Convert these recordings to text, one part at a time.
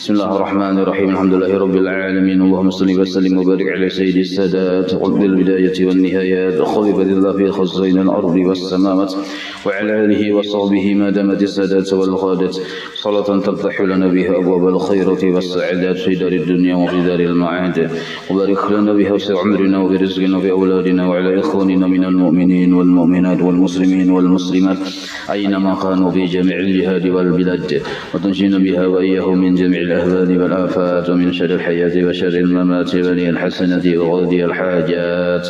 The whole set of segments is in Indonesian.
Bismillahirrahmanirrahim. Alhamdulillahirabbil alamin. Allahumma shalli wa sallim wa barik ala sayyidis sadat qul bil bidayati wan nihayat khalifatillahi fi khazainil ardi was samawati wa ala alihi wa sahbihi ma damatis sadat wal qadat salatan taftahu lana biha abwabal khairati was sa'adat fi darid dunya wa fi daril ma'ad wa barik lana biha fi umrina wa bi rizqina wa bi awladina wa ala ikhwanina minal mu'minin wal mu'minat wal muslimin wal muslimat aina ma kanu fi jami'il jihad wal bilad wa tunjina biha wa iyyahum min jami'il الأهوال والآفات ومن شر الحياة وشر الممات ولي الحسنة وغذي الحاجات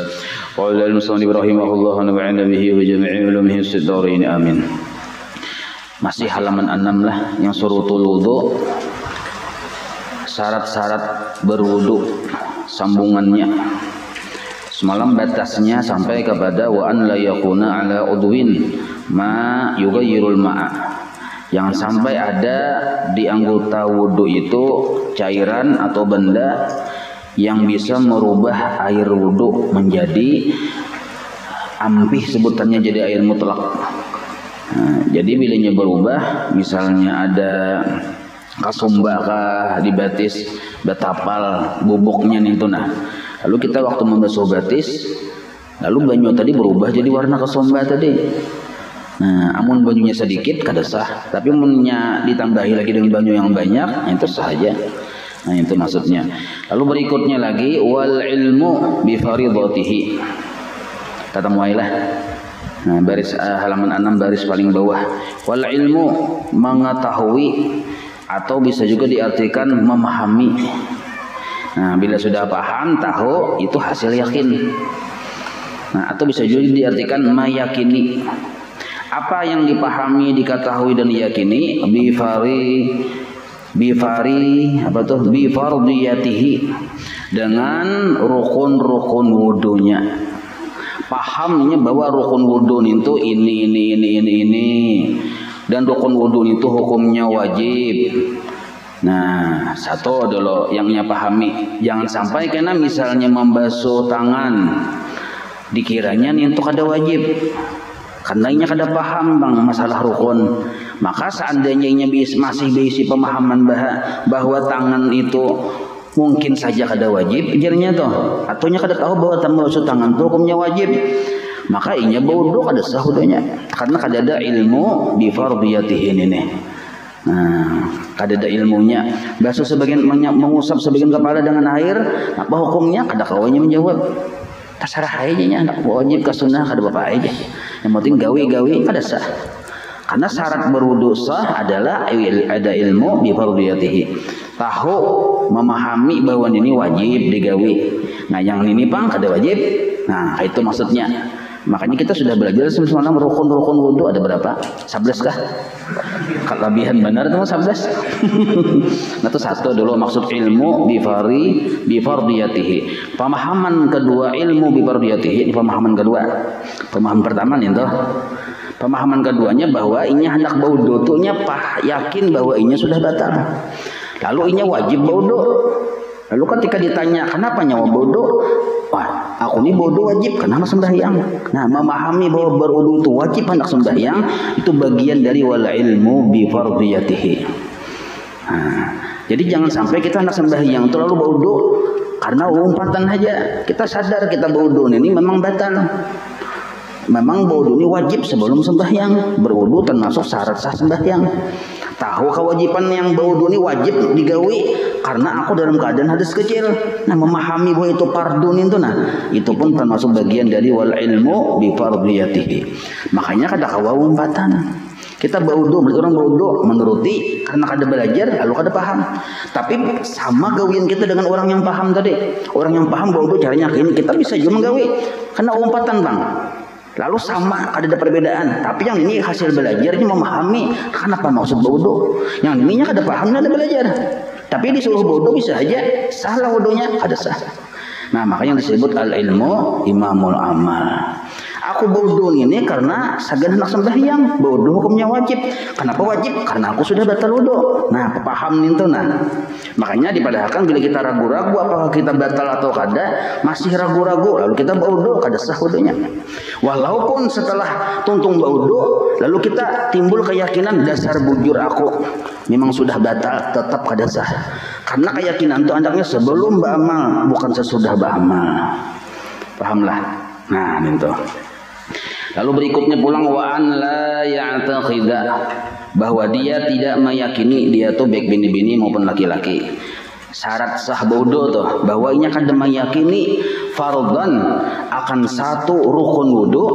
قال المصنف رحمه الله ونفعنا به وجميع علومه في الدارين آمين. Masih halaman 6 lah yang surutul wudu, syarat-syarat berwudu sambungannya. Semalam batasnya sampai kepada wa an la yakuna ala udwin ma yughayyirul ma'a. Jangan sampai ada di anggota wudhu itu cairan atau benda yang bisa merubah air wudhu menjadi ampih, sebutannya jadi air mutlak. Jadi bilanya berubah, misalnya ada kasumbakah di batis, betapal, bubuknya nih tuh. Nah, lalu kita waktu membasuh batis, lalu banyu tadi berubah jadi warna kasumba tadi. Nah, amun banyunya sedikit kada sah, tapi amunnya ditambahi lagi dengan banyu yang banyak, itu sah aja. Nah, itu maksudnya. Lalu berikutnya lagi wal ilmu bi faridatihi. Kata muailah. Nah, baris halaman 6 baris paling bawah. Wal ilmu mengetahui atau bisa juga diartikan memahami. Nah, bila sudah paham, tahu, itu hasil yakin. Nah, atau bisa juga diartikan meyakini. Apa yang dipahami, diketahui dan diyakini bi fardiyatihi, dengan rukun-rukun wudunya. Pahamnya bahwa rukun wudu itu ini dan rukun wudu itu hukumnya wajib. Nah, satu dulu yang pahami. Jangan sampai karena misalnya membasuh tangan dikiranya itu kada wajib. Karena ini kada paham bang masalah rukun, maka seandainya masih berisi pemahaman bahwa tangan itu mungkin saja kada wajib, ajarnya toh, atau nya kada tahu bahwa membasuh tangan itu hukumnya wajib, maka inya bodoh kada sah wudunya, karena kada ada ilmu di fardiyatihi ini. Nah, kada ada ilmunya. Basuh sebagian, mengusap sebagian kepala dengan air, apa hukumnya? Kada kawannya menjawab. Terserah aja nya, anak wajib ke sunnah kada apa aja. Yang penting gawi kada sah. Karena syarat berwudu sah adalah ada ilmu bi fardiyatihi. Tahu, memahami bahwa ini wajib digawi. Nah, yang ini pang kada wajib. Nah, itu maksudnya. Makanya kita sudah belajar semalam rukun-rukun wudu ada berapa? 11 kah? Kelebihan benar itu 11. Nah, itu satu dulu maksud ilmu bi fardiyatihi. Pemahaman kedua ilmu bi fardiyatihi, ini pemahaman kedua. Pemahaman pertama nih toh. Pemahaman keduanya bahwa ini hendak wudu tuh yakin bahwa ini sudah batal. Lalu ini wajib wudu. Lalu ketika ditanya kenapa nyawa wudu? Wah, aku ini wudu wajib karena sembahyang. Nah, memahami bahwa berwudu itu wajib hendak sembahyang itu bagian dari wal ilmu bi fardiyatihi. Nah, jadi jangan sampai kita hendak sembahyang itu lalu wudu karena umpatan aja. Kita sadar kita wudu ini memang batal. Memang wudu ini wajib sebelum sembahyang. Berwudu termasuk syarat sah sembahyang. Tahu kewajiban yang berwudu ini wajib digawi karena aku dalam keadaan hadas kecil. Nah, memahami bahwa itu fardun itu, nah itu pun termasuk bagian dari wal ilmu bi fardiyatihi. Makanya kada kawa umpatan. Kita berwudu, orang berwudu menuruti karena kada belajar lalu kada paham. Tapi sama gawian kita dengan orang yang paham tadi. Orang yang paham berwudu caranya ini kita bisa juga menggawi karena umpatan bang. Lalu sama, ada perbedaan. Tapi yang ini hasil belajarnya memahami kenapa maksud wudu. Yang ininya kada paham, ada belajar. Tapi disuruh wudu bisa aja salah wudunya, kada sah. Nah, makanya yang disebut al ilmu imamul amal. Aku bodoh ini karena sagan hendak sembahyang. Bodoh hukumnya wajib. Kenapa wajib? Karena aku sudah batal wudu. Nah, paham nih tuh nah. Makanya dipadahkan bila kita ragu-ragu apakah kita batal atau kada, masih ragu-ragu lalu kita wudu, kada sah wudunya. Walaupun setelah tuntung wudu lalu kita timbul keyakinan dasar bujur aku memang sudah batal, tetap kada sah. Karena keyakinan itu andaknya sebelum beramal, bukan sesudah beramal. Pahamlah. Nah, itu. Lalu berikutnya pulang wa an la ya'taqida, bahwa dia tidak meyakini dia tuh baik bini-bini maupun laki-laki. Syarat sah wudu tuh bahwa inya kada meyakini fardhan akan satu rukun wudu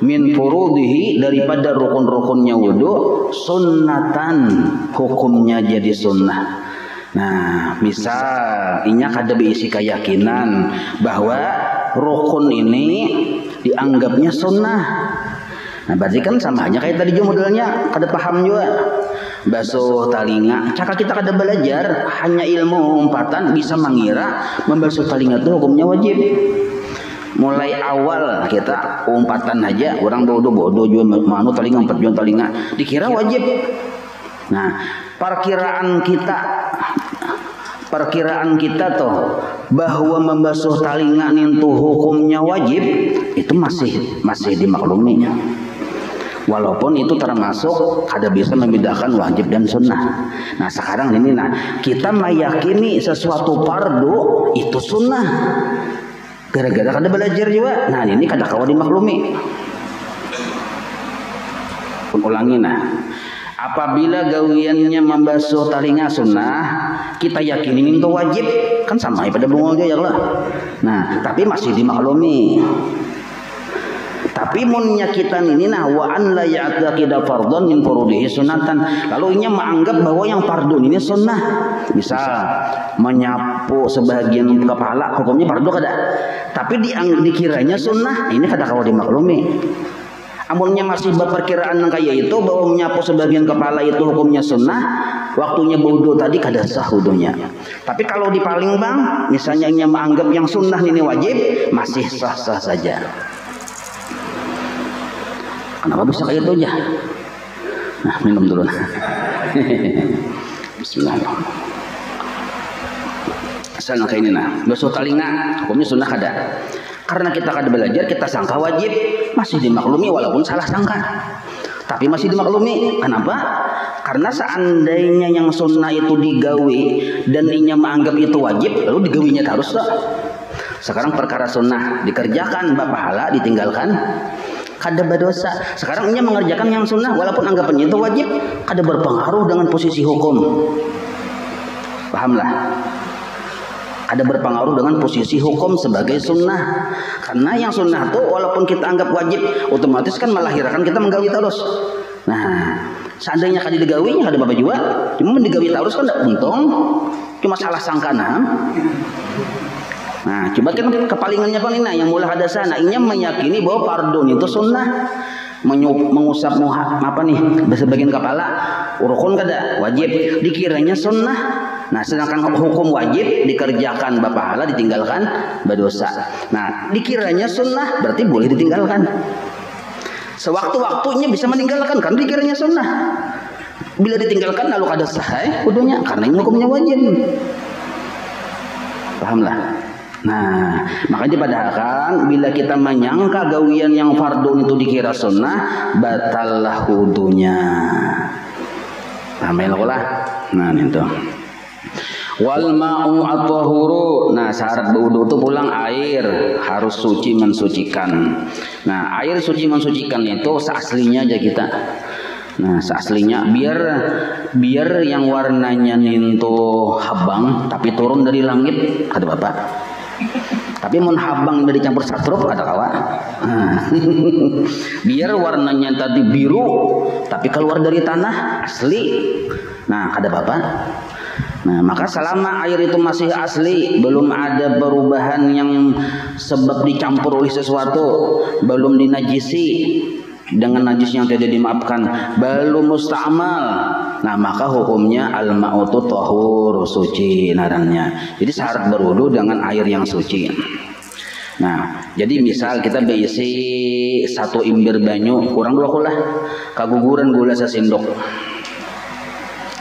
min furudihi, daripada rukun-rukunnya wudu, sunnatan hukumnya jadi sunnah. Nah, misal inya kada berisi keyakinan bahwa rukun ini dianggapnya sunnah. Nah, berarti kan sama aja kayak tadi juga modelnya, kada paham juga. Basuh talinga, cakap kita kada belajar, hanya ilmu umpatan bisa mengira membasuh talinga itu hukumnya wajib. Mulai awal kita umpatan aja, orang bodoh juga manu talinga umpat jual talinga, dikira wajib. Nah, perkiraan kita tuh bahwa membasuh talinga itu hukumnya wajib, itu masih dimaklumi. Walaupun itu termasuk ada bisa membedakan wajib dan sunnah. Nah, sekarang ini kita meyakini sesuatu fardu itu sunnah. Gara-gara kada belajar juga. Nah, ini kada kawa dimaklumi. Ulangi apabila gawiannya membasuh talinga sunnah, kita yakini itu wajib, kan sama pada bungol ya Allah. Nah, tapi masih dimaklumi. Tapi munnya kita ini wa an la ya'taqida fardhan min furudihi sunnatan. Lalu inya menganggap bahwa yang fardhu ini sunnah. Misal menyapu sebagian kepala hukumnya fardhu kada. Tapi dikiranya sunnah, ini kada kawa dimaklumi. Amunnya masih berperkiraan kayak itu bahwa menyapu sebagian kepala itu hukumnya sunnah, waktunya wudu tadi kada sah wudunya. Tapi kalau di paling bang, misalnya inya menganggap yang sunnah ini wajib, masih sah-sah saja. Kenapa bisa kayak itu aja? Nah, minum dulu. Bismillahirrahmanirrahim. Asal kayak ini basuh talinga hukumnya sunnah kada. Karena kita kada belajar, kita sangka wajib, masih dimaklumi walaupun salah sangka. Tapi masih dimaklumi. Kenapa? Karena seandainya yang sunnah itu digawi dan inya menganggap itu wajib, lalu digawinya terus tak? Sekarang perkara sunnah dikerjakan, pahala ditinggalkan, kada berdosa. Sekarang inya mengerjakan yang sunnah walaupun anggapannya itu wajib, kada berpengaruh dengan posisi hukum. Pahamlah? Ada berpengaruh dengan posisi hukum sebagai sunnah. Karena yang sunnah itu walaupun kita anggap wajib, otomatis kan melahirkan kita menggawi terus. Nah, seandainya kada digawi, kada apa juga. Cuma digawi terus kan tidak untung. Cuma salah sangka Nah, coba kan kepalingannya kan ini yang mulai ada sana. Inya meyakini bahwa fardhu itu sunnah. Mengusap sebagian kepala rukun kada wajib, dikiranya sunnah. Nah, sedangkan hukum wajib dikerjakan pahala, ditinggalkan berdosa. Nah, dikiranya sunnah berarti boleh ditinggalkan. Sewaktu-waktunya bisa meninggalkan karena dikiranya sunnah. Bila ditinggalkan lalu kada sah wudunya karena ini hukumnya wajib. Pahamlah? Nah, makanya padahal bila kita menyangka gawian yang fardhu itu dikira sunnah, batallah wudunya. Pahamlah. Nah, itu. Wal ma'u at-tahuru. Nah, syarat wudu itu pulang air harus suci mensucikan. Nah, air suci mensucikan itu seaslinya aja kita. Nah, seaslinya biar yang warnanya itu habang tapi turun dari langit, kata Bapak. Tapi mun habang dari campur satrup ada kawa. Biar warnanya tadi biru tapi keluar dari tanah asli. Nah, kata Bapak. Nah, maka selama air itu masih asli, belum ada perubahan yang sebab dicampur oleh sesuatu, belum dinajisi dengan najis yang tidak dimaafkan, belum musta'mal, nah maka hukumnya al-ma'utu tahur, suci narannya. Jadi syarat berwudu dengan air yang suci. Nah, jadi misal kita berisi 1 imbir banyu, kurang 2 kulah, kaguguran gula sasindok.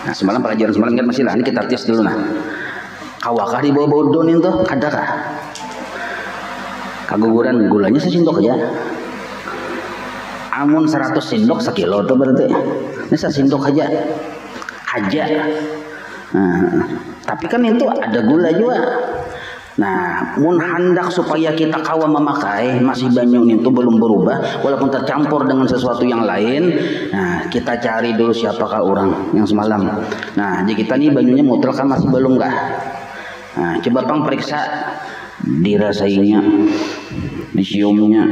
Nah, semalam pelajaran semalam kan masih lah, ini kita tes dulu nah. Kawakah di bawah bodonin tuh, adakah? Kaguguran gulanya sasindok aja. Amun 100 sendok sekilo tuh berarti. Ini sasindok aja. Nah, tapi kan itu ada gula juga. Nah, mun hendak supaya kita kawa memakai masih banyu itu belum berubah walaupun tercampur dengan sesuatu yang lain. Nah, kita cari dulu siapakah orang yang semalam. Nah, jadi kita nih banyunya mutlak kan masih belum kah? Nah, coba Bang periksa, dirasainya, diciumnya,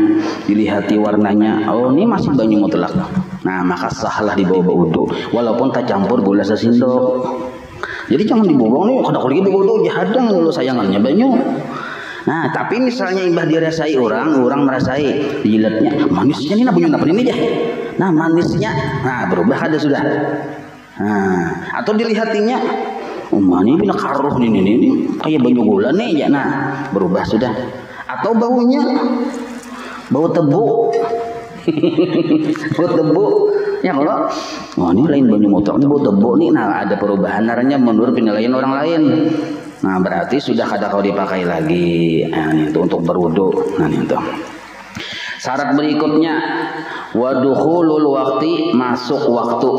dilihati warnanya. Oh, ini masih banyu mutlak. Nah, maka sahlah dibawa wudu walaupun tercampur gula sesendok. Jadi jangan dibuang nih, kada kulit dibuang jahadang dulu sayangannya banyu. Nah, tapi misalnya imbah dirasai orang merasai dijilatnya, manisnya ini banyu apa ini aja. Nah, manisnya, nah berubah ada sudah. Nah, atau dilihatinya, ini bina karuh ini kayak banyu gula nih ya. Nah, berubah sudah. Atau baunya, bau tebu. Bau tebu. Ya kalau, ini lain banyu motor, ini bau tebu nih. Nah, ada perubahan naranya menurut penilaian orang lain. Nah, berarti sudah kada kau dipakai lagi. Nah, itu untuk berwudu. Nah, itu. Syarat berikutnya, wadukhulul waqti, masuk waktu.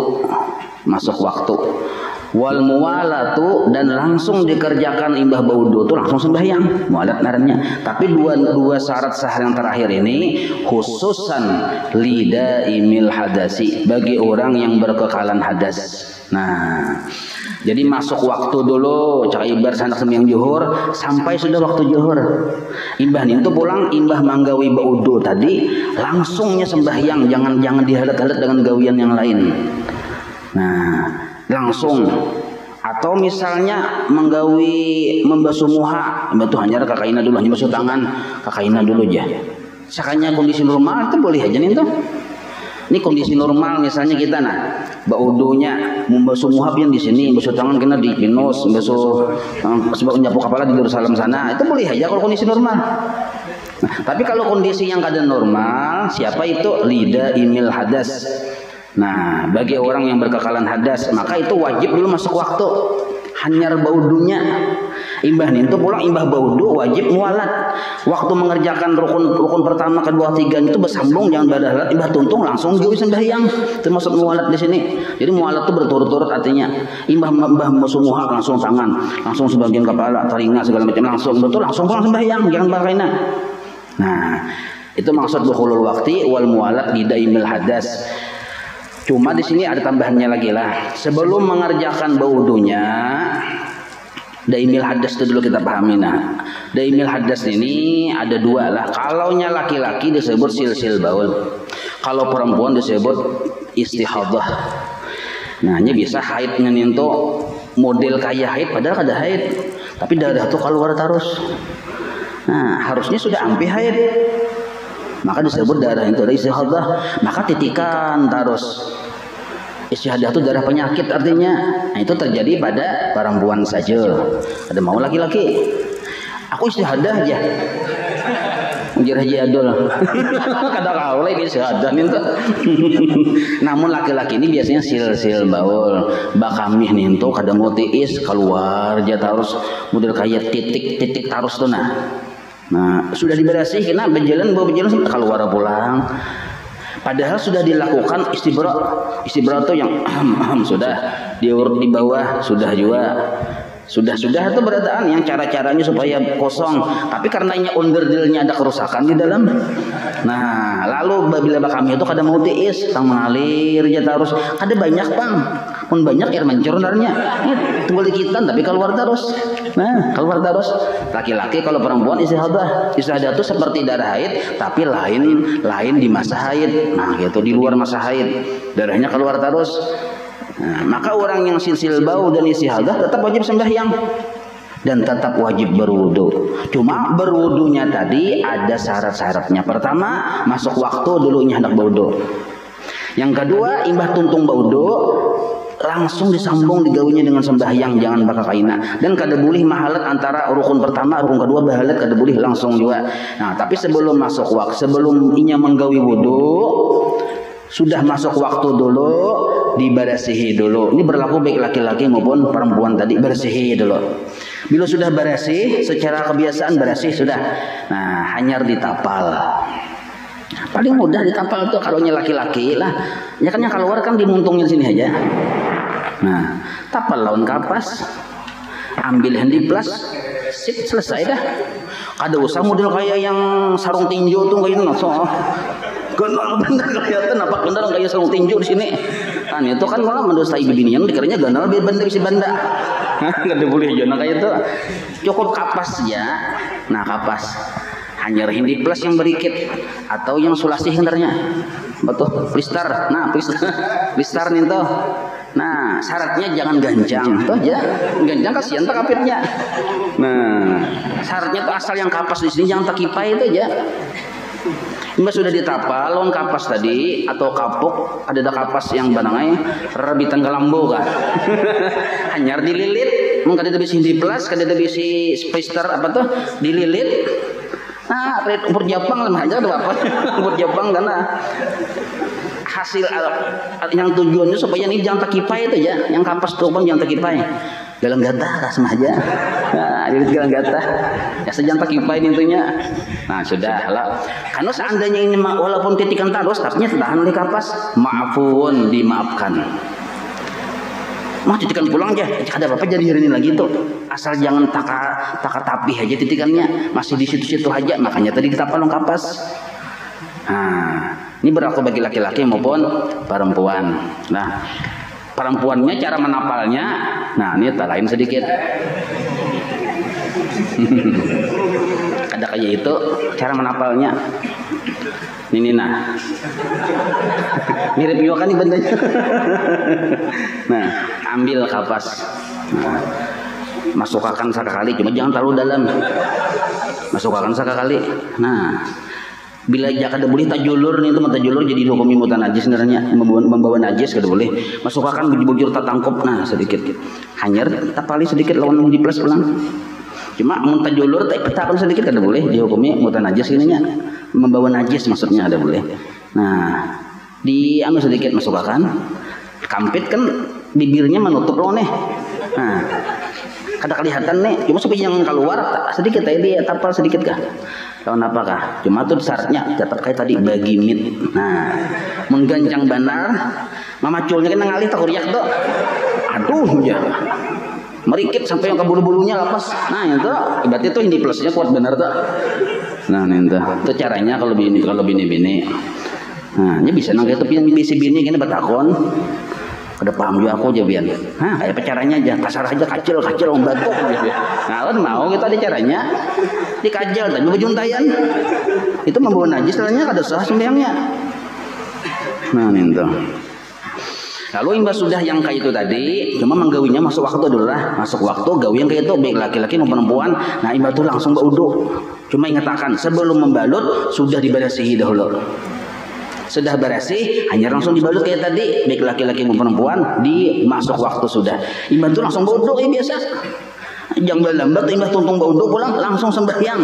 Wal muwalatu, dan langsung dikerjakan imbah baudu itu langsung sembahyang, mualat naranya. Tapi dua syarat sah yang terakhir ini khususan lidaimil hadasi, bagi orang yang berkekalan hadas. Nah, jadi masuk waktu dulu cak ibar sanak sembahyang zuhur sampai sudah waktu zuhur. Imbah itu pulang imbah manggawi baudu tadi langsungnya sembahyang, jangan dihalat-halat dengan gawian yang lain. Nah, langsung. Atau misalnya membasuh muha, batu hanyar kakaina dulu, hanya basuh tangan kakaina dulu aja. Sakanya kondisi normal itu boleh aja nih tuh. Ini kondisi normal misalnya kita baudunya membasuh muha yang di sini, basuh tangan kena di pinus, basuh sebab nyapu kepala di Darussalam sana, itu boleh aja kalau kondisi normal. Nah, tapi kalau kondisi yang kada normal, siapa itu lidaimil hadas. Nah, bagi orang yang berkekalan hadas, maka itu wajib dulu masuk waktu. Hanyar baudunya. Imbah itu pulang imbah baudu wajib mualat. Waktu mengerjakan rukun pertama, kedua, tiga itu bersambung, jangan badahalat. Imbah tuntung langsung jauh sembahyang. Termasuk mualat di sini. Jadi mualat itu berturut-turut artinya. Imbah masuk muha langsung tangan, langsung sebagian kepala, telinga segala macam langsung pulang sembahyang, jangan bakaina. Nah, itu maksud dukhulul waqti wal mualat lidaimil hadas. Cuma di sini ada tambahannya lagi lah. Sebelum mengerjakan baudunya, daimil hadas itu dulu kita pahami. Nah, daimil hadas ini ada dua lah. Kalaunya laki-laki disebut silsil baul. Kalau perempuan disebut istihadah. Nah, ini bisa haidnya itu model kayak haid, padahal ada haid. Tapi darah itu keluar terus. Nah, harusnya sudah ampi haid. Maka disebut darah itu ada istihadah. Maka titikan terus. Istihadah itu darah penyakit artinya. Nah, itu terjadi pada perempuan saja. Ada mau laki-laki, aku istihadah aja. Ujar Haji Adul. Kada kau lagi istihadah itu. Namun laki-laki ini biasanya sil baul. Bakamih nih itu kada mau tiis keluar aja terus model kayak titik terus tuh Nah, sudah diberasih kena berjalan keluar pulang. Padahal sudah dilakukan istibra. Istibra itu yang sudah diurut di bawah, sudah itu beradaan yang cara-caranya supaya kosong. Tapi karenanya underdilnya ada kerusakan di dalam. Nah, lalu bila kami itu kada mau tiis, tang mengalir aja terus. Kada banyak Bang. Pun banyak air mancur sebenarnya. Tunggu dikitan tapi keluar terus. Nah, keluar terus. Laki-laki kalau perempuan istihadah. Istihadah itu seperti darah haid tapi lain di masa haid. Nah, gitu di luar masa haid. Darahnya keluar terus. Nah, maka orang yang silsil bau dan istihadah tetap wajib sembahyang dan tetap wajib berwudu. Cuma berwudunya tadi ada syarat-syaratnya. Pertama, masuk waktu dulunya hendak berwudu. Yang kedua, imbah tuntung baudu langsung disambung digawinya dengan sembahyang, jangan bakal kaina. Dan kada boleh mahalat antara rukun pertama rukun kedua bahalat kada boleh langsung juga. Nah tapi sebelum masuk waktu, sebelum inya menggawi wudu, sudah masuk waktu dulu dibersihi dulu. Ini berlaku baik laki-laki maupun perempuan tadi, bersihi dulu. Bila sudah bersih, secara kebiasaan bersih sudah. Nah hanyar ditapal. Paling mudah ditapal tuh kalau laki-laki lah. Ya kan yang keluar kan dimuntungin sini aja. Nah, tapal lawan kapas, ambil handiplas, sip selesai dah. Ada usah model kayak yang sarung tinju tuh kayak gitu. Ganal bener kelihatan apa bener kayak sarung tinju di sini. Kan itu kan malah mendosai bibinian dikiranya ganal biar benda bisa banda. Enggak boleh aja nah kayak itu. Cukup kapas ya. Nah, kapas hanya handiplas yang berikit atau yang sulasi hendarnya. Betul, plistar. Nah, plistar nih tuh. Nah, syaratnya jangan ganjang. Tuh aja. Ganjang kasihan tak kapitnya. Nah, syaratnya tuh asal yang kapas di sini jangan takipai itu aja. Mbak sudah ditapal lawan kapas tadi atau kapuk, ada kapas yang banangai rebitan kelambo kan. Hanyar dililit, mung kada bisi handiplas, kada bisi plistar apa tuh dililit. Nah, umur Jepang lah aja tuh apa? Umur Jepang karena hasil yang tujuannya supaya ini jangan takipai itu ya, yang kapas tuh bang jangan takipai. Galang gatah sama aja. Nah, jadi galang gatah. Ya sejangan takipai intinya. Nah, sudah lah. Karena seandainya ini walaupun titikan tarus tapi tahan oleh kapas, maafun, dimaafkan. Mah titikan pulang aja, ada apa jadi hari ini lagi tuh. Asal jangan taka tapi aja titikannya, masih di situ-situ aja. Makanya tadi kita palong kapas. Nah, ini berlaku bagi laki-laki maupun perempuan. Nah, perempuannya cara menapalnya, nah ini tak lain sedikit. Ada kayak itu cara menapalnya. Ini nah, mirip juga kan nih bendanya. Nah, ambil kapas, nah, masukkan sekali, cuma jangan terlalu dalam. Masukkan sekali. Nah, bila jangan ada boleh tajulur nih teman tajulur jadi hukumnya mutan najis sebenarnya membawa najis kada boleh. Masukkan bujur tatangkop, nah sedikit. Hanyar tapali sedikit lawan di plus pulang. Cuma muntajulur tapi petakan sedikit kada boleh dihukumi mutan najis ininya. Membawa najis maksudnya ada boleh. Nah, di anu sedikit masukkan. Kampit kan bibirnya menutup loh nih. Nah, kada kelihatan nih. Cuma supaya yang keluar sedikit tadi tapal sedikit kah? Lawan apakah? Cuma tuh syaratnya tetap kayak tadi bagi mit. Nah, menggancang benar, mamaculnya kan ngalih tak kuriak tuh. Aduh ya. Merikit sampai yang ke bulu-bulunya lepas. Nah, itu berarti tuh ini plusnya kuat benar tuh. Nah, itu caranya kalau bini-bini. Nah, ini bisa nang itu bisi bini gini batakon. Kada paham juga aku aja bian. Nah, kayak caranya aja kasar aja kacil om batuk gitu. Nah, kan mau kita ada caranya dikajal tapi bejuntayan. Itu membawa najis caranya kada sah sembahyangnya. Nah, itu. Lalu imbas sudah yang kayak itu tadi, cuma menggawinya masuk waktu dulu lah, masuk waktu gawi yang kayak itu baik laki-laki maupun perempuan. Nah imbas itu langsung berwudu. Cuma ingatkan sebelum membalut sudah dibersihi dahulu. Sudah bersih, hanya langsung dibalut kayak tadi, baik laki-laki maupun perempuan di masuk waktu sudah. Imbas itu langsung berwudu biasa. Jangan lambat imbas tuntung berwudu pulang langsung sembahyang.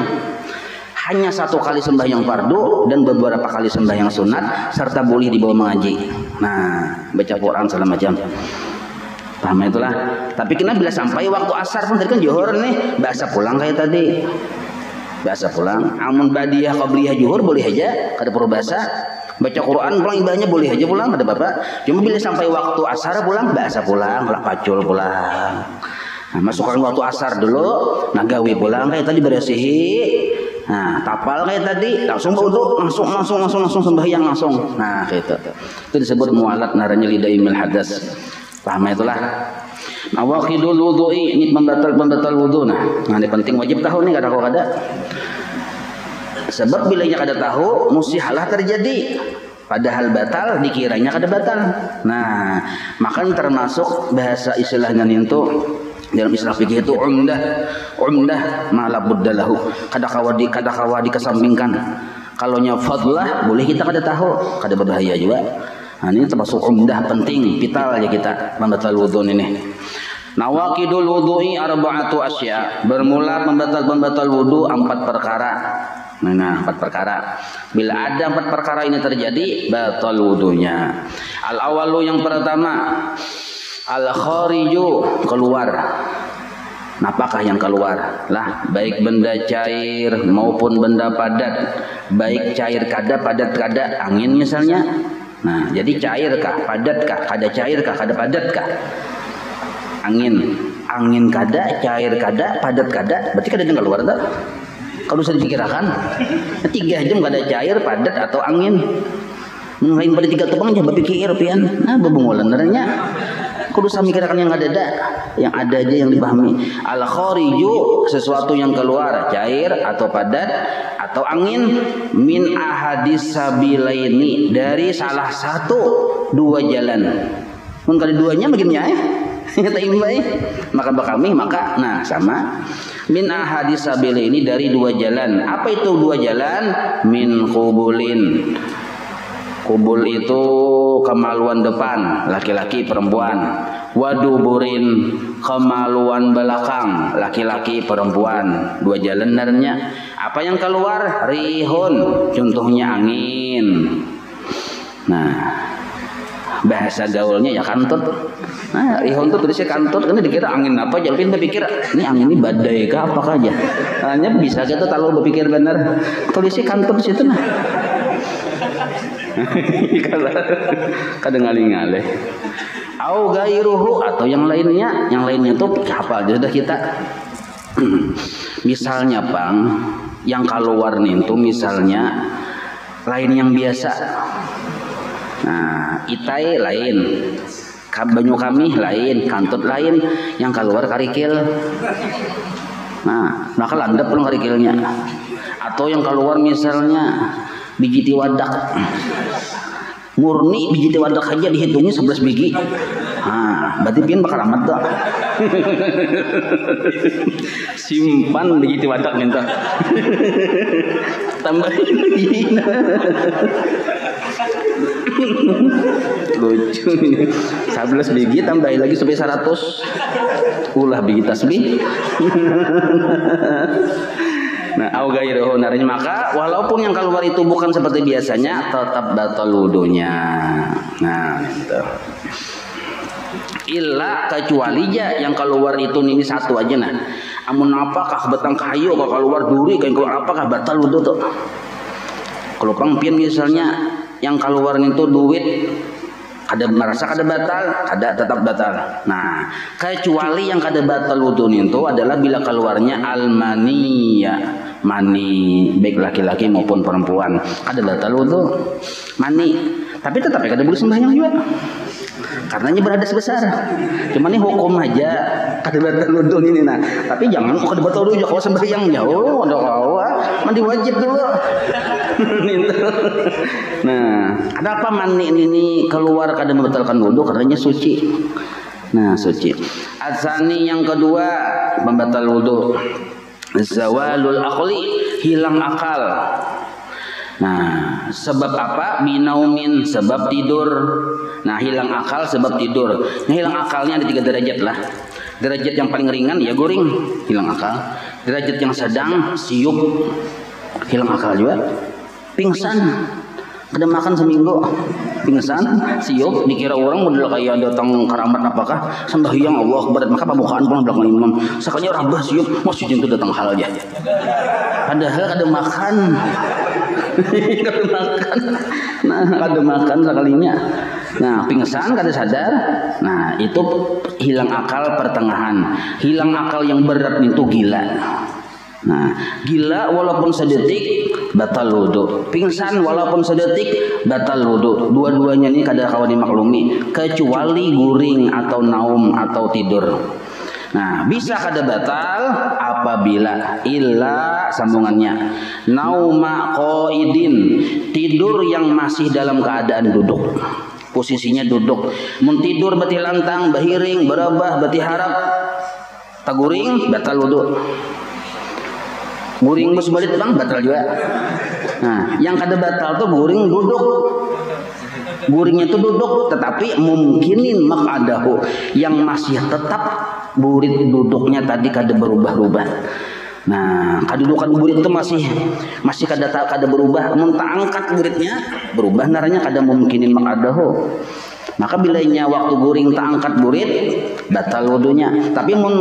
Hanya satu kali sembahyang fardu dan beberapa kali sembahyang sunat serta boleh dibawa mengaji. Nah, baca Quran segala macam. Paham itulah. Tapi kena bila sampai waktu asar pun tadi kan zuhur nih, bahasa pulang kayak tadi. Bahasa pulang. Amun badiyah qabliyah zuhur boleh aja, kada perlu bahasa. Baca Quran pulang ibadahnya boleh aja pulang, ada bapak. Cuma bila sampai waktu asar pulang, bahasa pulang, pacul pulang. Nah, masukkan waktu asar dulu, nah gawe pulang kayak tadi bersihi. Nah, tapal kayak tadi langsung wudu, langsung sembahyang langsung. Nah, kayak itu. Itu disebut mualat naranya lidaimil hadas. Paham itulah. Awaqidul wudu'i, ini pembatal wudu. Nah, ini penting wajib tahu nih kada. Sebab bila nya kada tahu, musihalah terjadi. Padahal batal dikiranya kada batal. Nah, maka termasuk bahasa istilahnya itu dalam istilah fikih itu umdah ma la budda lahu. Kada kawadi kesampingkan. Kalau nya fadlah boleh kita kada tahu, kada berbahaya juga. Nah, ini termasuk umdah penting, vital ya kita membatal wudu ini. Nawaqidul wudu'i arba'atu asya. Bermula pembatal wudu 4 perkara. Nah, 4 perkara. Bila ada 4 perkara ini terjadi, batal wudunya. Al-awalu yang pertama, al-khariju, keluar. Apakah yang keluar? Lah, baik benda cair maupun benda padat. Baik cair kada, padat kada, angin misalnya. Nah, jadi cairkah, padatkah, kada cairkah, kada padatkah? Angin kada, cair kada, padat kada, berarti kada yang keluar tak? Kalau bisa dipikirkan, 3 jam kada cair, padat atau angin. Lain pada 3 tebang aja berpikir pian. Nah, bebungolan nerenya. Kudu samikirkan yang ada aja yang dipahami. Al khariju, sesuatu yang keluar, cair atau padat atau angin, min ahadis sabilaini, dari salah satu 2 jalan. Mun kada duanya begini ya. Kita imbai. Maka bakami maka nah sama. Min ahadis sabilaini, dari 2 jalan. Apa itu 2 jalan? Min qubulin. Kubul itu kemaluan depan, laki-laki perempuan. Waduburin, kemaluan belakang, laki-laki perempuan. 2 jalan narnya. Apa yang keluar? Rihun, contohnya angin. Nah, bahasa gaulnya ya kantut. Nah, rihun itu tulisnya kantut, karena dikira angin apa, jadi berpikir ini angin ini badai kah apakah aja. Hanya bisa kita kalau berpikir benar, tulisnya kantut di situ nah. Kadang ngalih-ngalih. Au gairuhu, atau yang lainnya tuh hafal aja sudah kita. Misalnya Bang, yang keluar nih itu misalnya lain yang biasa. Nah, itai lain, banyu kami lain, kantut lain, yang keluar karikil. Nah, maka landep belum karikilnya. Atau yang keluar misalnya biji tiwadak, murni biji tiwadak aja dihitungnya 11 biji. Nah, berarti pian bakal amat tuh. Simpan biji tiwadak minta. Tambahin lagi. Lucu ini. 11 biji tambahin lagi sampai 100. Ulah biji tasbih. Nah, au gairuhu naranya, maka walaupun yang keluar itu bukan seperti biasanya, tetap batal wudunya. Nah, itu. Illa, kecuali aja yang keluar itu ini satu aja nah. Amun apakah batang kayu kalau keluar duri kayak keluar apakah batal wudu tuh. Kalau pangpian misalnya yang keluar itu duit, ada merasa kada batal, kada tetap batal. Nah, kecuali yang kada batal wudu itu adalah bila keluarnya al-maniyya, mani, baik laki-laki maupun perempuan, kada batal wudu. Mani, tapi tetap kada boleh sembahyang juga. Karenanya beradas besar. Cuma ini hukum aja kada batal wudu ini nah. Tapi jangan kada batal wudu kalau sembahyang jauh, ada mandi wajib dulu. Nah, ada apa mani ini keluar kada membatalkan wudu? Karenanya suci. Nah, suci. Asani yang kedua membatal wudu. Zawalul aqli, hilang akal. Nah, sebab apa? Binaumin, sebab tidur. Nah, hilang akal sebab tidur. Nah, hilang akalnya ada 3 derajat lah. Derajat yang paling ringan ya guring, hilang akal. Derajat yang sedang siup, hilang akal juga. Pingsan, kada makan seminggu, pingsan, siup, dikira orang model kayak datang karamat apakah sembahyang Allah berat maka pembukaan pulang belakang imam. Sakanya rabah siup, masjid itu datang hal aja. Padahal kada makan. Kada makan. Nah, kada makan sekalinya. Nah, pingsan kada sadar. Nah, itu hilang akal pertengahan. Hilang akal yang berat itu gila. Nah, gila walaupun sedetik batal wudu. Pingsan walaupun sedetik batal wudu. Dua-duanya ini kada kawan dimaklumi kecuali guring atau naum atau tidur. Nah, bisa kada batal apabila illa sambungannya nauma qaidin, tidur yang masih dalam keadaan duduk. Posisinya duduk. Mun tidur beti lantang, bahiring, berabah, beti harap, taguring batal wudu. Guring bos balit bang batal juga. Nah, yang kada batal tuh guring duduk. Guringnya itu duduk tetapi mungkinin maq'adahu, yang masih tetap burit duduknya tadi kada berubah-ubah. Nah, kedudukan burit itu masih kada berubah. Mun tak angkat buritnya berubah naranya kada mungkinin maq'adahu. Maka bilanya waktu guring tak angkat burit batal wudunya. Tapi mun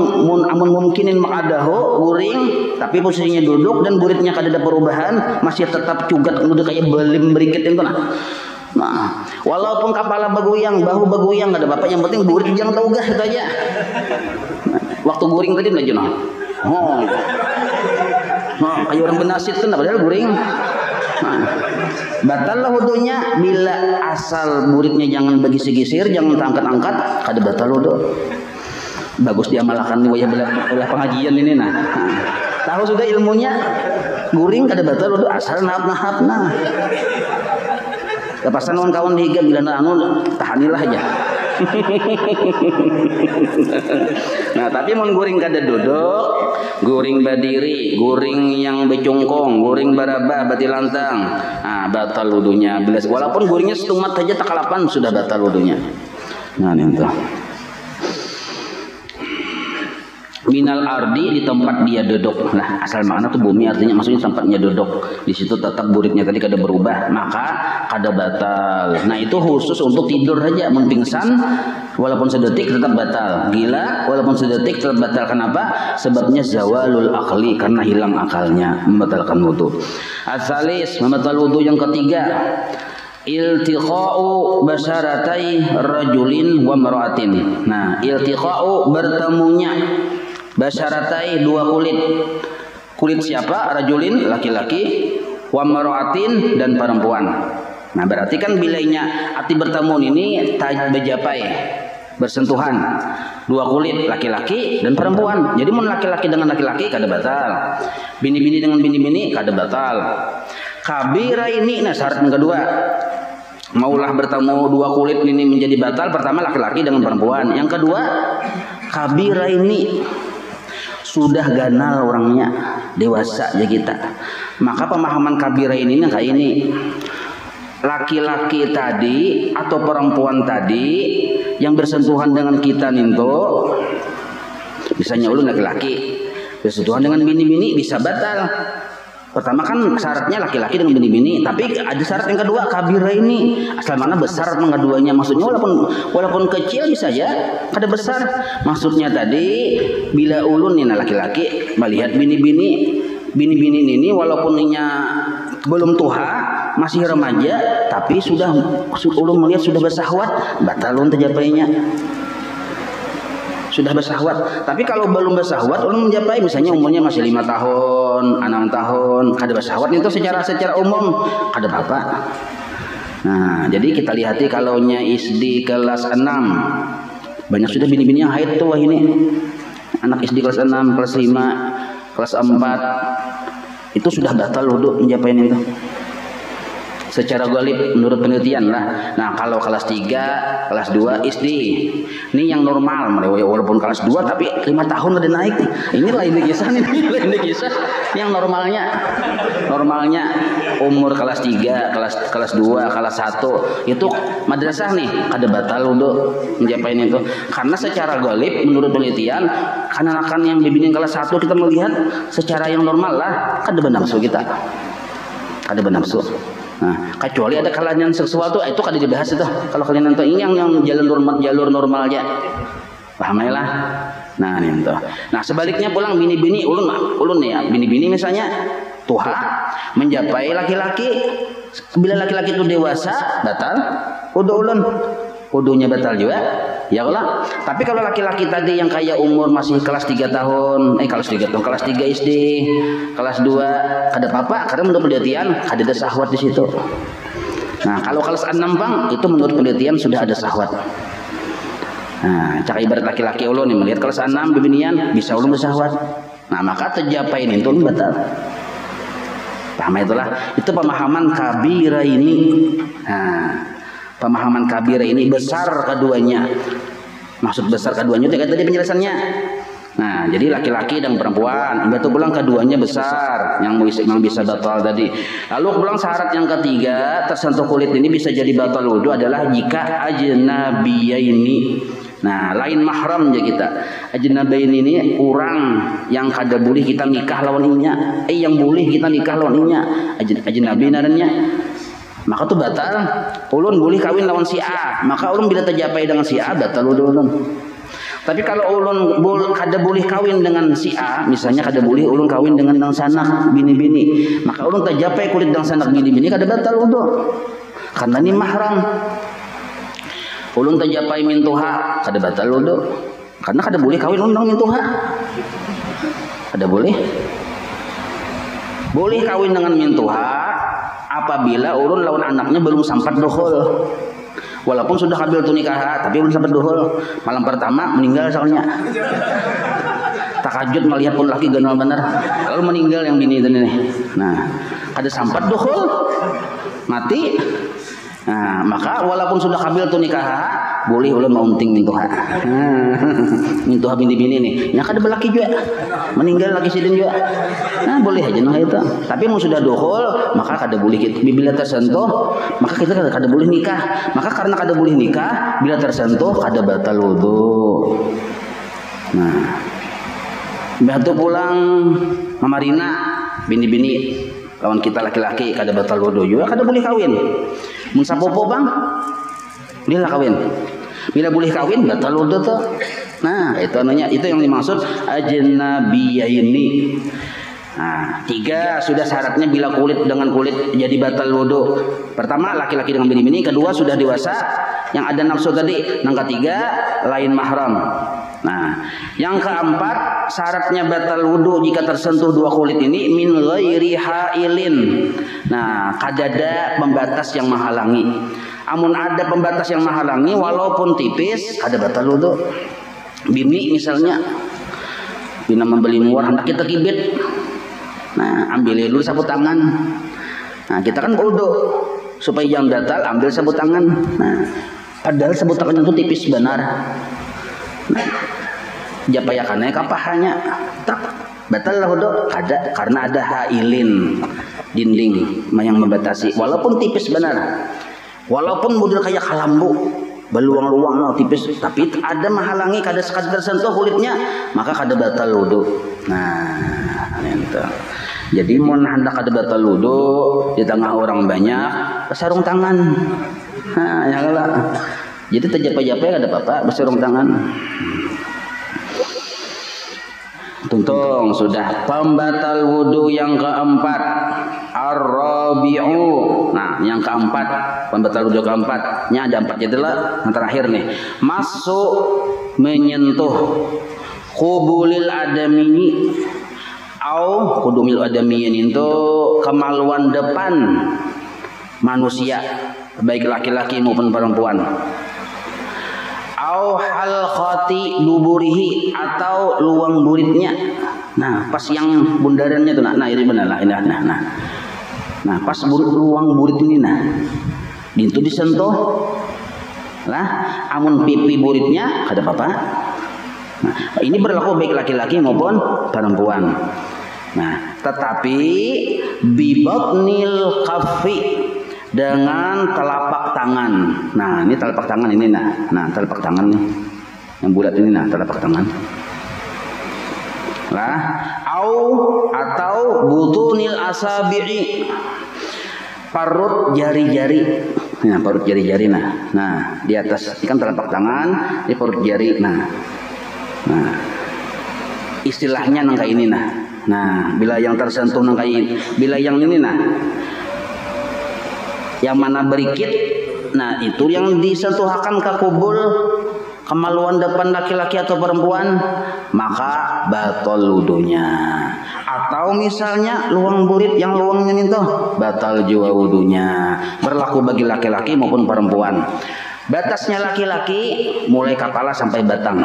mungkinin maq'adahu guring tapi posisinya duduk dan buritnya kada ada perubahan, masih tetap cugat udah kayak belim berikit itu nah, walaupun kepala baguyang, bahu baguyang ada bapak, yang penting burit jangan taugah itu aja. Nah, waktu guring tadi belajar kayak orang benasit kan padahal guring. Nah, batal lah wudunya bila asal buritnya jangan bergisir-gisir, jangan angkat-angkat, kada batal wudu. Bagus diamalkan nih oleh pengajian ini nah. Tahu sudah ilmunya, guring kada batal wudu asal nahap-nahapna. Lepasan kawan dihiga bila tahanilah aja. Nah, tapi mun guring kada duduk, guring berdiri, guring yang becungkong, guring baraba, batilantang, batal wudunya. Walaupun guringnya setumat saja takalapan sudah batal wudunya. Nah, itu. Minal ardi, di tempat dia duduk. Nah, asal makna tuh bumi artinya maksudnya tempatnya duduk. Di situ tetap buritnya tadi kada berubah, maka kada batal. Nah, itu khusus untuk tidur saja. Mun pingsan walaupun sedetik tetap batal. Gila walaupun sedetik tetap batal. Kenapa? Sebabnya zawalul akli, karena hilang akalnya, membatalkan wudu. Asalis, membatal wudu yang ketiga. Iltiqa'u basyaratai rajulin wa mar'atin. Nah, iltiqa'u bertemunya basyaratai dua kulit. Kulit siapa? Rajulin laki-laki, wa mar'atin dan perempuan. Nah, berarti kan bilainya arti bertemu ini bejapai, bersentuhan. Dua kulit laki-laki dan perempuan. Jadi mun laki-laki dengan laki-laki kada batal. Bini-bini dengan bini-bini kada batal. Kabira ini, nah syarat yang kedua, maulah bertemu dua kulit ini menjadi batal. Pertama laki-laki dengan perempuan. Yang kedua, kabira ini sudah ganal orangnya, dewasa aja kita. Maka pemahaman kabira ini kayak ini, laki-laki tadi atau perempuan tadi yang bersentuhan dengan kita ninto, misalnya ulun laki-laki bersentuhan dengan bini-bini bisa batal. Pertama kan syaratnya laki-laki dengan bini-bini, tapi ada syarat yang kedua, kabira ini asal mana besar mengaduanya, maksudnya walaupun kecil bisa ya, kada besar. Maksudnya tadi bila ulun nih laki-laki melihat bini-bini ini walaupun inya belum tua, masih remaja, tapi ulun melihat sudah bersahwat, batal ulun terjapainya. Sudah bersahwat. Tapi kalau belum bersahwat ulun menjapai, misalnya umurnya masih 5 tahun, 6 tahun, kada bersahwat itu secara umum kada apa-apa. Nah, jadi kita lihati kalaunya SD kelas 6. Banyak sudah bini-bini yang haid tuh ini. Anak SD kelas 6, kelas 5, kelas 4 itu sudah batal wudu menjapai itu. Secara galib menurut penelitian lah. Nah, kalau kelas 3, kelas 2 SD, ini yang normal, walaupun kelas 2 tapi 5 tahun udah naik. Inilah ini kisah nih, ini kisah yang normalnya umur kelas 3, kelas 2, kelas 1 itu madrasah nih kada batal wudu menjapain itu. Karena secara galib menurut penelitian, anak-anak yang bimbingan kelas 1 kita melihat secara yang normal lah kada bernafsu kita. Kada bernafsu. Nah, kecuali ada kelainan seksual tuh itu kada dibahas itu. Kalau kelainan itu ini yang jalur normalnya. Pahamailah. Nah, ini tuh. Nah, sebaliknya pulang bini-bini ulun ya, bini-bini misalnya tuha menjapai laki-laki, bila laki-laki itu dewasa batal wudu ulun. Wudunya batal juga. Ya Allah. Tapi kalau laki-laki tadi yang kayak umur masih kelas 3 tahun, kelas 3 SD, kelas 2, kada apa-apa karena menurut penelitian ada syahwat di situ. Nah, kalau kelas 6 Bang, itu menurut penelitian sudah ada syahwat. Nah, cak ibarat laki-laki ulun nih melihat kelas 6 bibinian bisa ulun bersyahwat. Nah, maka terjapain itu batal. Paham itulah. Itu pemahaman kabira ini. Nah, pemahaman kabira ini besar keduanya. Maksud besar keduanya itu tadi penjelasannya. Nah, jadi laki-laki dan perempuan. Batu belang keduanya besar, yang bisa batal tadi. Lalu pulang syarat yang ketiga, tersentuh kulit ini bisa jadi batal wudu adalah jika ajnabiyaini. Nah, lain mahram ya kita. Ajnabiyaini ini orang yang kada boleh kita nikah lawan inya. Yang boleh kita nikah lawan inya. Ajnabi narannya. Maka tuh batal. Ulun boleh kawin lawan si A, maka ulun bila terjapai dengan si A batal wudu ulun. Tapi kalau ulun kada boleh kawin dengan si A, misalnya kada boleh ulun kawin dengan dang sanak bini-bini, maka ulun terjapai kulit dang sanak bini-bini kada batal wudu. Karena ini mahram. Ulun terjapai mintuha kada batal wudu. Karena kada boleh kawin ulun dang mintuha. Kada boleh. Boleh kawin dengan mintuha apabila ulun lawan anaknya belum sampat dukhul. Walaupun sudah kabil tu nikah, tapi belum sempat duhul. Malam pertama meninggal soalnya. Takajud melihat pun laki ganal benar. Lalu meninggal yang bini tadi nih. Nah, kada sempat duhul, mati. Nah, maka walaupun sudah kabil tu nikah, boleh ulun maunting mintuha. Mintuha bini-bini nih. Yang kada belaki juga. Meninggal lagi sidin juga. Nah, boleh aja nah itu. Tapi mau sudah duhul, maka kada boleh kita. Bila tersentuh, maka kita kada boleh nikah. Maka karena kada boleh nikah, bila tersentuh kada batal wudu. Nah, batu pulang mamarina bini-bini lawan kita laki-laki kada batal wudu juga kada boleh kawin. Mun sapopo bang, bila kawin. Bila boleh kawin batal wudu tuh. Nah, itu namanya, itu yang dimaksud ajnabiyaini. Nah, 3 sudah syaratnya bila kulit dengan kulit jadi batal wudu. Pertama laki-laki dengan bini-bini, kedua sudah dewasa yang ada nafsu tadi, yang ketiga lain mahram. Nah, yang keempat syaratnya batal wudu jika tersentuh 2 kulit ini min ghairi hailin. Nah, kadada pembatas yang menghalangi. Amun ada pembatas yang menghalangi walaupun tipis kada batal wudu. Bini misalnya bina membeli muar hendak kita kibit. Nah, ambil dulu sabut tangan. Nah, kita kan wudu supaya jangan batal ambil sabut tangan. Nah, padahal sabut tangan itu tipis benar. Nah, japayakannya kapahanya tak batal lah wudu ada karena ada hailin dinding yang membatasi walaupun tipis benar. Walaupun model kayak kalambu beluang-luang no, tipis tapi ada menghalangi kada sekadar tersentuh kulitnya maka kada batal wudu. Nah, itu. Jadi mun hendak kada batal wudu di tengah orang banyak bersarung tangan. Nah, ya lah. Jadi terjapa-japa kada apa-apa bersarung tangan. Tuntung sudah pembatal wudu yang keempat ar-rabi'u. Nah, yang keempat pembatal wudu keempatnya ada 4 itulah yang terakhir nih. Masuk menyentuh qubulil adami au qudumil adamiyin itu kemaluan depan manusia baik laki-laki maupun perempuan. Au halqati duburihi atau luang buritnya. Nah, pas yang bundarannya tuh nah ini benar lah nah. Nah, pas luang burit ini nah. Itu disentuh lah amun pipi buritnya kada apa-apa. Nah, ini berlaku baik laki-laki maupun perempuan. Nah, tetapi bibatnil kaffi dengan telapak tangan. Nah, ini telapak tangan ini nah. Nah, telapak tangan nih. Yang bulat ini nah, telapak tangan. Lah, atau butunil asabi'i. Parut jari-jari. Nah, parut jari-jari nah. Nah, di atas ini kan telapak tangan, di parut jari. Nah. Istilahnya nang kayak ini nah. Nah, bila yang tersentuh nang kayak ini, bila yang ini nah. Yang mana berikit, nah itu yang disentuhkan ke kubul kemaluan depan laki-laki atau perempuan, maka batal wudunya. Atau misalnya luang burit yang luangnya itu batal juga wudunya. Berlaku bagi laki-laki maupun perempuan. Batasnya laki-laki mulai kepala sampai batang.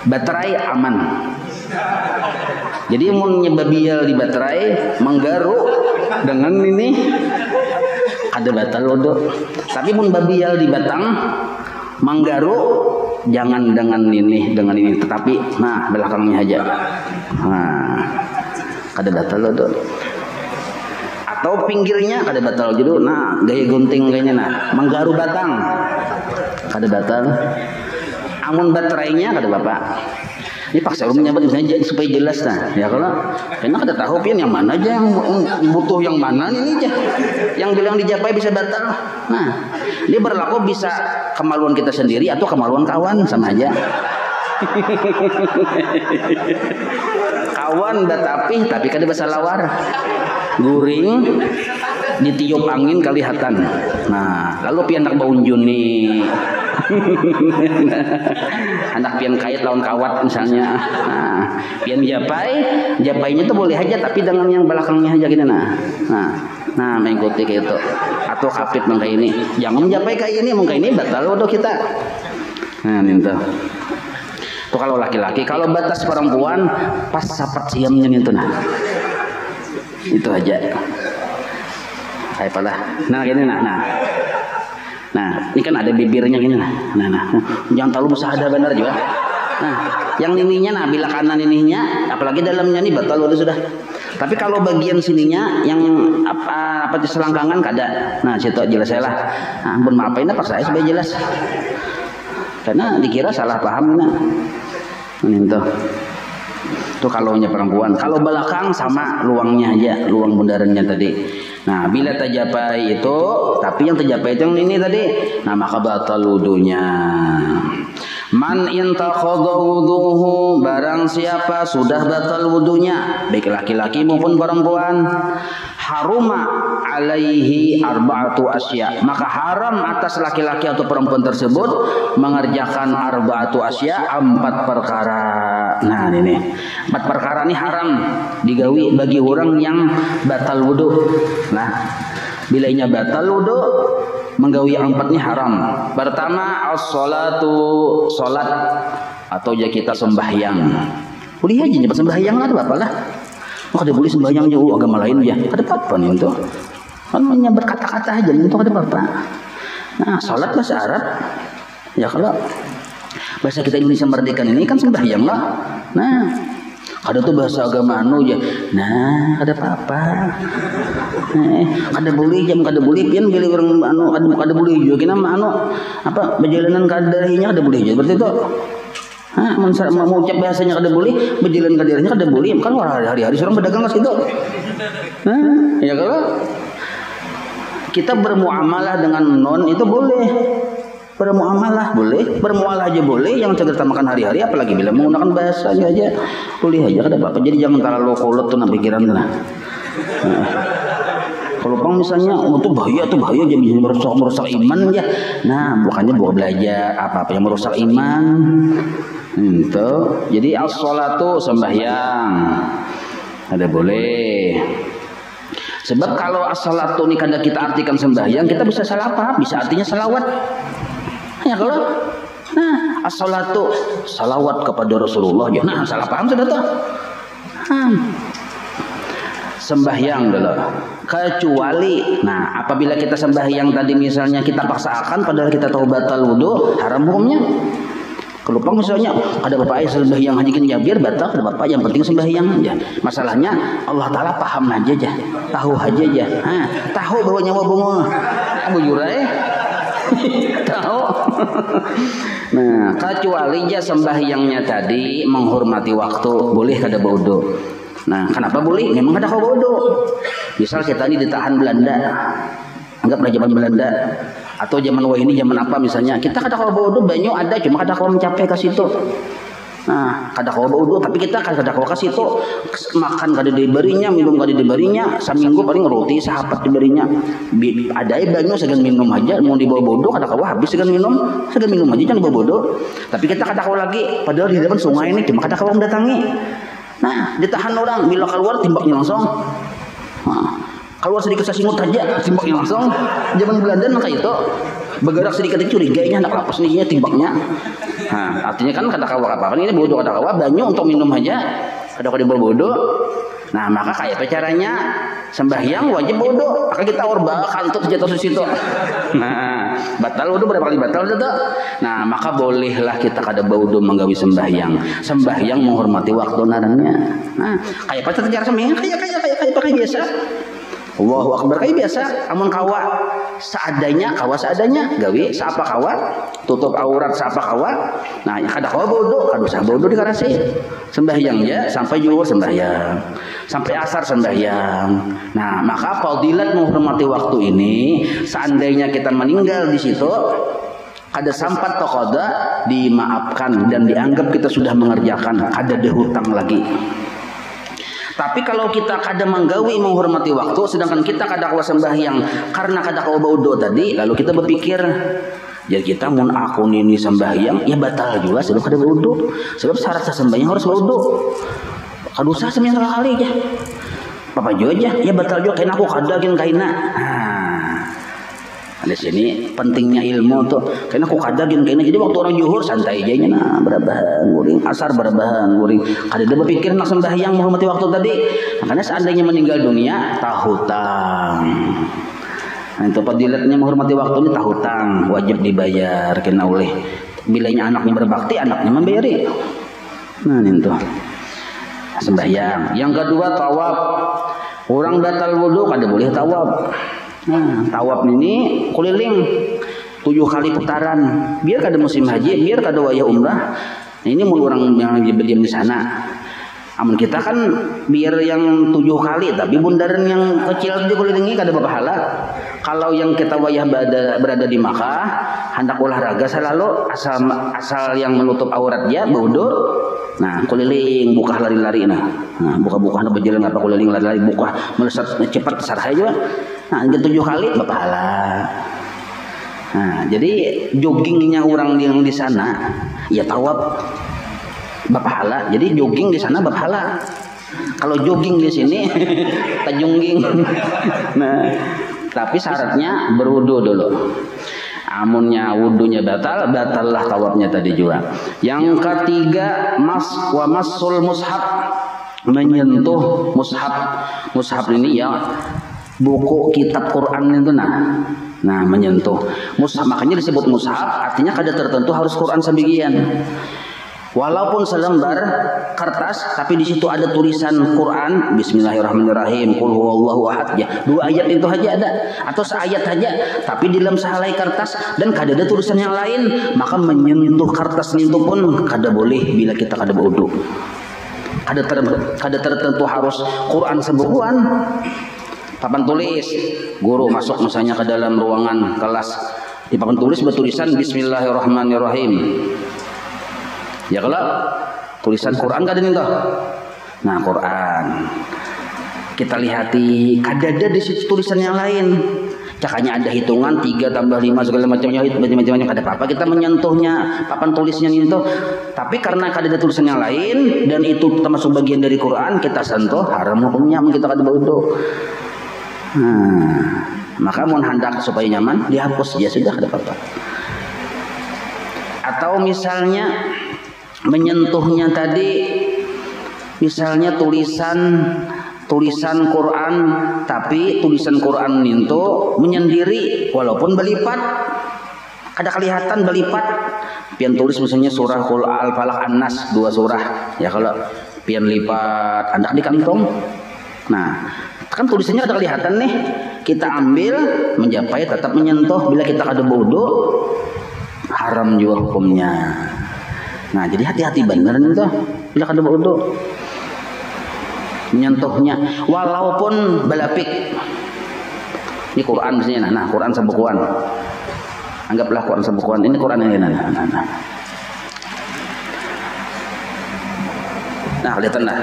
Baterai aman. Jadi mau nyebabial di baterai menggaruk dengan ini ada batal wudu. Tapi mun babial di batang manggaru jangan dengan ini, tetapi nah belakangnya aja. Nah, kada batal wudu. Atau pinggirnya kada batal judu. Nah, gaya gunting kayaknya nah, menggaru batang kada batal. Amun baterainya kada bapak. Ini paksa umumnya misalnya supaya jelas nah. Ya kalau karena kada tahu pian yang mana aja yang butuh yang mana ini aja. Yang bilang dijapai bisa batal. Nah, ini berlaku bisa kemaluan kita sendiri atau kemaluan kawan sama aja. Kawan tapi kada bahasa lawar. Guring ditiup angin kelihatan. Nah, lalu pian nak baunjun nih. Anak pian kait lawan kawat misalnya. Nah, pian japainya tuh boleh aja tapi dengan yang belakangnya aja gini nah mengikuti kayak itu. Atau kapit kayak ini. Jangan menjapai kayak ini, mungkin ini batal wudu kita. Nah, itu. Tuh kalau laki-laki, kalau batas perempuan pas sapat siamnya itu nah. Itu aja. Kayak apa lah. Nah, gini Nah, ini kan ada bibirnya gini nah. Jangan terlalu besar ada benar juga. Nah, yang ininya nah bila kanan ininya, apalagi dalamnya nih batal wudu sudah. Tapi kalau bagian sininya yang apa di selangkangan kada. Nah, situ jelas saya lah. Nah, ampun maafain apa saya supaya jelas. Karena dikira salah paham nah. Ini tuh kalaunya perempuan. Kalau belakang sama luangnya aja, luang bundarannya tadi. Nah, bila tajapai itu, tapi yang tajapai itu yang ini tadi, nah maka batal wudunya. Man intakhadha wuduhu, barang siapa sudah batal wudunya, baik laki-laki maupun perempuan, haruma alaihi arba'atu asya, maka haram atas laki-laki atau perempuan tersebut mengerjakan arba'atu asya, 4 perkara. Nah, ini 4 perkara ini haram digawi bagi orang yang batal wudu. Nah, bila inya batal wudu, menggawi yang 4 ini haram. Pertama, as-salatu, salat atau ya kita sembahyang. Boleh aja nyebut sembahyang lah, apa lah. Kada boleh sembahyang jauh agama lain ya. Kada apa-apa nih itu. Kan menyebut kata-kata aja itu kada apa-apa. Nah, salat bahasa Arab. Ya kalau bahasa kita Indonesia merdeka ini kan sembahyang lah. Nah, ada tuh bahasa agama anu ya. Nah, ada apa-apa. Kada boleh jam kada boleh pian pilih orang anu kada boleh juga kena anu apa perjalanan kadarinya kada boleh juga. Berarti itu mau ucap bahasanya kada boleh, berjalan kadarinya kada boleh. Kan hari-hari orang berdagang ke situ. Nah, ya kalau kita bermuamalah dengan non itu boleh. Bermuamalah boleh, bermuamalah aja boleh, yang kita makan hari-hari apalagi bila menggunakan bahasanya aja boleh aja kada apa-apa. Jadi jangan terlalu kolot tuh pikiran lah. Kalau pang misalnya itu bahaya jadi merusak iman ya. Nah, bukannya buat belajar apa-apa yang merusak iman. Itu. Jadi as-shalatu sembahyang. Ada boleh. Sebab kalau as-shalatu ini kada kita artikan sembahyang, kita bisa salah paham, bisa artinya salawat. Ya kalau as-shalatu salawat kepada Rasulullah ya. Nah, salah paham sudah tuh. Sembahyang dulu. Kecuali apabila kita sembahyang tadi misalnya kita paksakan padahal kita tahu batal wudu, haram hukumnya. Kalau pang misalnya ada bapak ayah sembahyang hajikan jabir batal, ada bapak yang penting sembahyang aja. Masalahnya Allah Taala paham aja tahu aja. Tahu bahwa nyawa bunga. Bujur tahu. Nah, kecuali ya sembahyangnya tadi menghormati waktu, boleh kada wudu. Nah, kenapa boleh? Memang kada wudu. Misal kita ini ditahan Belanda, anggaplah zaman Belanda atau zaman wahini zaman apa misalnya, kita kada wudu, banyu ada cuma kada mencapai ke situ. Nah, kada wudu tapi kita kada ke situ, makan kada diberinya, minum kada diberinya, seminggu paling roti sahabat diberinya. Ada banyu segan minum aja, mau dibawa bodoh kada habis segan minum aja jangan dibawa bodoh. Tapi kita kada lagi, padahal di depan sungai ini cuma kada mendatangi. Nah, ditahan orang, bila keluar timbaknya langsung. Keluar sedikit sasingut aja, timbaknya langsung. Zaman Belanda kayak itu, bergerak sedikit itu curiganya anak lapas nih timbaknya. Nah, artinya kan kada kawa apa-apa ini bodoh kada kawa banyu untuk minum aja, kada dibawa bodoh. Nah, maka kayak apa caranya? Sembahyang wajib bodoh. Maka kita orbakan untuk jatuh di situ. Nah, batal wudu berapa kali batal itu? Nah, maka bolehlah kita kada baudu menggawi sembahyang. Sembahyang menghormati waktu narannya. Nah, kayak apa cara sembahyang? Kayak pakai biasa. Allahu Akbar kayak biasa, amun kawa seadanya, gawe saapa kawa, tutup aurat saapa kawa. Nah, kada kawa bodoh, kada usah bodoh dikarasi. Sembahyang ya, sampai zuhur sembahyang, sampai asar sembahyang. Nah, maka fadilat menghormati waktu ini, seandainya kita meninggal di situ, ada sampat tokoda dimaafkan dan dianggap kita sudah mengerjakan, ada dihutang lagi. Tapi kalau kita kada menggawi menghormati waktu, sedangkan kita kada kawa sembahyang karena kada kawa baudo tadi, lalu kita berpikir, jadi kita mun aku ini sembahyang, ya batal juga sebab kada baudo. Sebab syarat sembahyang harus baudo. Kada usah sembahyang sekali aja. Apa juga aja, ya batal juga kain aku kada gin kaina. Di sini pentingnya ilmu tuh. Karena aku kadagin kayaknya jadi waktu orang zuhur santai aja nah berabahan guring, asar berabahan guring. Kada ada berpikir nak sembahyang menghormati waktu tadi. Makanya seandainya meninggal dunia tahutang. Nah, itu fadilatnya menghormati waktu ini tahutang, wajib dibayar kena oleh bilanya anaknya berbakti, anaknya membayari. Nah, itu sembahyang. Yang kedua tawaf. Orang batal wudu kada boleh tawaf. Nah, tawaf ini keliling 7 kali putaran. Biar kada musim haji, biar kada wayah umrah. Nah, ini mun orang yang diam di sana. Amun kita kan biar yang 7 kali, tapi bundaran yang kecil dikelilingi kada berpahala. Kalau yang kita wayah berada di Makkah, hendak olahraga selalu asal yang menutup aurat ya wudu. Nah, keliling buka lari-lari nah. Nah, buka-buka nak berjalan apa keliling lari-lari buka melesat cepat sarha juga. Nah, 7 kali berpahala. Nah, jadi joggingnya orang yang di sana ya tawaf berpahala. Jadi jogging di sana berpahala. Kalau jogging di sini tajungging. Nah, tapi syaratnya berwudu dulu. Amunnya wudunya batallah tawafnya tadi juga. Yang ketiga masul mushaf, menyentuh mushaf. Mushaf ini ya buku kitab Quran itu nah menyentuh mushaf, makanya disebut mushaf, artinya kada tertentu harus Quran sebagian. Walaupun selembar kertas, tapi di situ ada tulisan Quran, Bismillahirrahmanirrahim, Qul huwallahu ahad, ya 2 ayat itu aja ada, atau seayat aja, tapi di dalam sehelai kertas dan kada ada tulisan yang lain, maka menyentuh kertas itu pun kada boleh bila kita kada wudu. Kada tertentu harus Quran sebukuan. Papan tulis, guru masuk misalnya ke dalam ruangan kelas, di papan tulis bertulisan Bismillahirrahmanirrahim. Ya kalau tulisan Quran kada nih toh. Nah, Quran kita lihati kada ada di situ tulisan yang lain. Cakanya ada hitungan 3 tambah 5 segala macamnya kada apa-apa kita menyentuhnya papan tulisnya itu. Tapi karena kada ada tulisan yang lain dan itu termasuk bagian dari Quran, kita sentuh haram hukumnya kita kada wudu. Maka mau hendak supaya nyaman dihapus ya sudah kada apa-apa. Atau misalnya menyentuhnya tadi, misalnya tulisan Quran, tapi tulisan Quran itu menyendiri walaupun berlipat, ada kelihatan berlipat. Pian tulis misalnya surah Qul Al-Falaq An-Nas 2 surah, ya kalau pian lipat ada di kantong. Nah, kan tulisannya ada kelihatan nih, kita ambil menjapai tetap menyentuh, bila kita kada wudu haram juga hukumnya. Nah, jadi hati-hati bener nih tuh bila kada wudu menyentuhnya walaupun balapik. Ini Quran misalnya, nah Quran sebukuan, anggaplah Quran sebukuan, ini Quran ini nah kelihatan lah,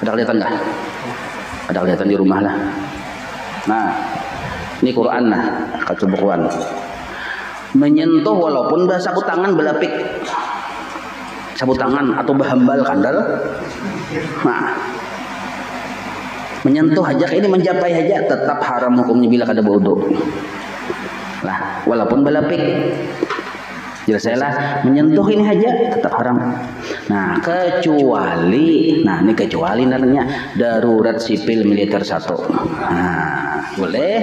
ada kelihatan nggak? Ada kelihatan di rumah lah. Nah, ini Quran lah, sebukuan. Menyentuh walaupun bahasa tangan belapik, sabut tangan atau bahambal kandal. Nah, menyentuh aja ini mencapai aja tetap haram hukumnya bila kada wudu. Lah, walaupun belapik. Jelaslah menyentuh ini aja tetap haram. Nah, kecuali namanya darurat sipil militer 1. Nah, boleh.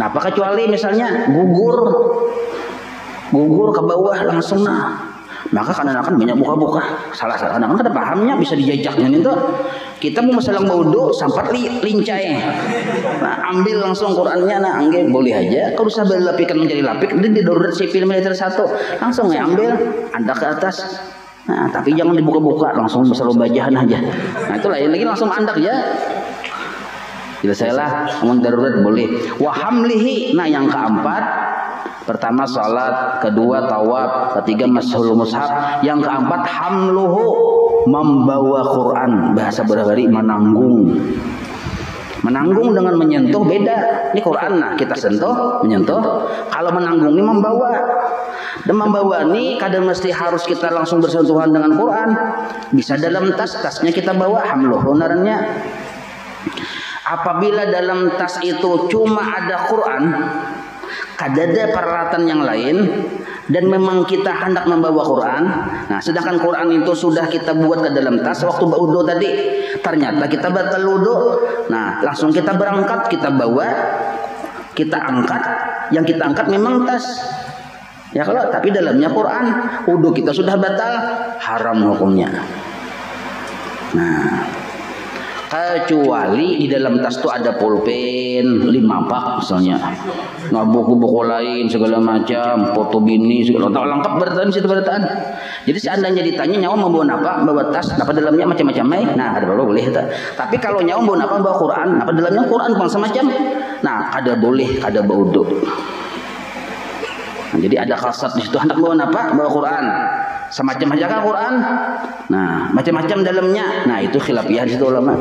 Nah, apa kecuali misalnya gugur ke bawah langsung maka kadang-kadang banyak buka-buka. Salah kadang-kadang ada pahamnya bisa dijajaknya itu. Kita mau masalah wudu sampai lincai. Nah, ambil langsung Qur'annya angge boleh aja. Kalau usah belapikan menjadi lapik di darurat sipil militer 1 langsung ambil anda ke atas. Nah, tapi jangan dibuka-buka, langsung selalu bajahan aja. Nah, itu lain lagi langsung andak ya. Selesailah, ngomong darurat boleh. Wa hamlihi. Nah, yang keempat, pertama salat, kedua tawaf, ketiga mashul mushaf, yang keempat hamluhu, membawa Quran. Bahasa berhari menanggung. Menanggung dengan menyentuh beda. Ini Quran kita sentuh, menyentuh. Kalau menanggung ini membawa. Dan membawa ini kadang mesti harus kita langsung bersentuhan dengan Quran. Bisa dalam tasnya kita bawa hamluhu naranya. Apabila dalam tas itu cuma ada Quran, kadada peralatan yang lain, dan memang kita hendak membawa Quran. Nah, sedangkan Quran itu sudah kita buat ke dalam tas waktu wudu tadi, ternyata kita batal wudu. Nah, langsung kita berangkat, kita bawa, kita angkat. Yang kita angkat memang tas. Ya kalau tapi dalamnya Quran, wudu kita sudah batal, haram hukumnya. Nah, kecuali di dalam tas itu ada pulpen 5 pak misalnya, nah buku-buku lain segala macam, foto bini segala lengkap bertaan situ bertaan. Jadi seandainya ditanya nyawa membawa apa, bawa tas, apa dalamnya macam-macam, nah ada boleh itu. Tapi kalau nyawa membawa apa, bawa Quran, apa dalamnya Quran bang semacam, nah ada boleh, ada wudu. Nah, jadi ada khasat di situ hendak bawa apa, bawa Quran. Semacam aja kan Quran. Nah, macam-macam dalamnya. Nah, itu khilafiyah di situ ulama.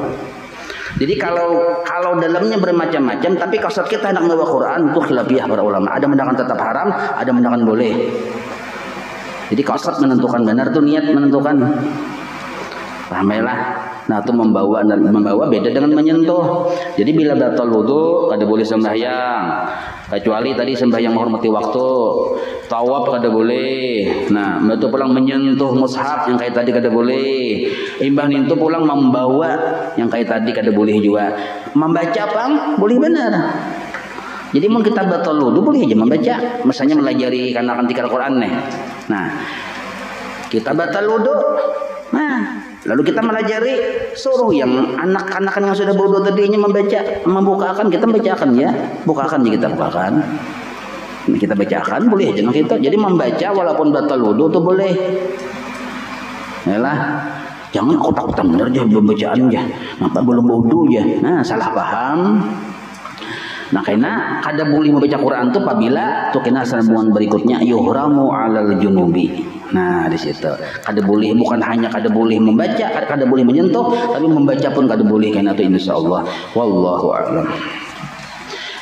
Jadi kalau dalamnya bermacam-macam tapi kasat kita hendak membawa Quran, itu khilafiyah para ulama. Ada mendakan tetap haram, ada mendakan boleh. Jadi kasat menentukan benar tuh niat menentukan. Pahamlah. Nah, itu membawa beda dengan menyentuh. Jadi bila batal wudu kada boleh sembahyang. Kecuali tadi sembahyang menghormati waktu. Tawaf kada boleh. Nah, itu pulang menyentuh mushaf yang kayak tadi kada boleh. Imbah itu pulang membawa yang kayak tadi kada boleh juga. Membaca apa? Boleh benar. Jadi mau kita batal wudu boleh aja membaca. Misalnya melajari karena akan tikar Quran nih. Nah, kita batal wudu. Nah, lalu kita melajari, suruh yang anak-anak yang sudah wudu tadinya membukakan, kita bacakan ya, bukakan ya kita bukakan. Nah, kita bacakan boleh aja kita. Jadi membaca walaupun batal wudu itu boleh. Yalah, jangan aku takutan bener aja pembacaan aja. Kenapa belum wudu ya? Nah, salah paham. Nah, karena kada boleh membaca Quran itu apabila tuh kena sambungan berikutnya yuhramu alal junubi. Nah, di situ kada boleh, bukan hanya kada boleh membaca, kada boleh menyentuh, tapi membaca pun kada boleh karena itu insyaallah. Wallahu a'lam.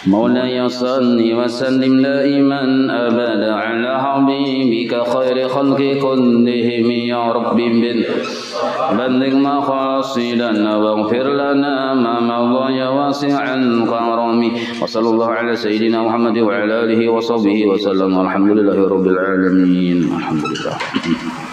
مولاي صل وسلم دائما أبدا على حبيبك خير خلق كلهم يا رب بلغ مقاصدنا واغفر لنا ما مضى يا واسع الكرم وصلى الله على سيدنا محمد وعلى آله وصحبه وسلم والحمد لله رب العالمين. الحمد لله.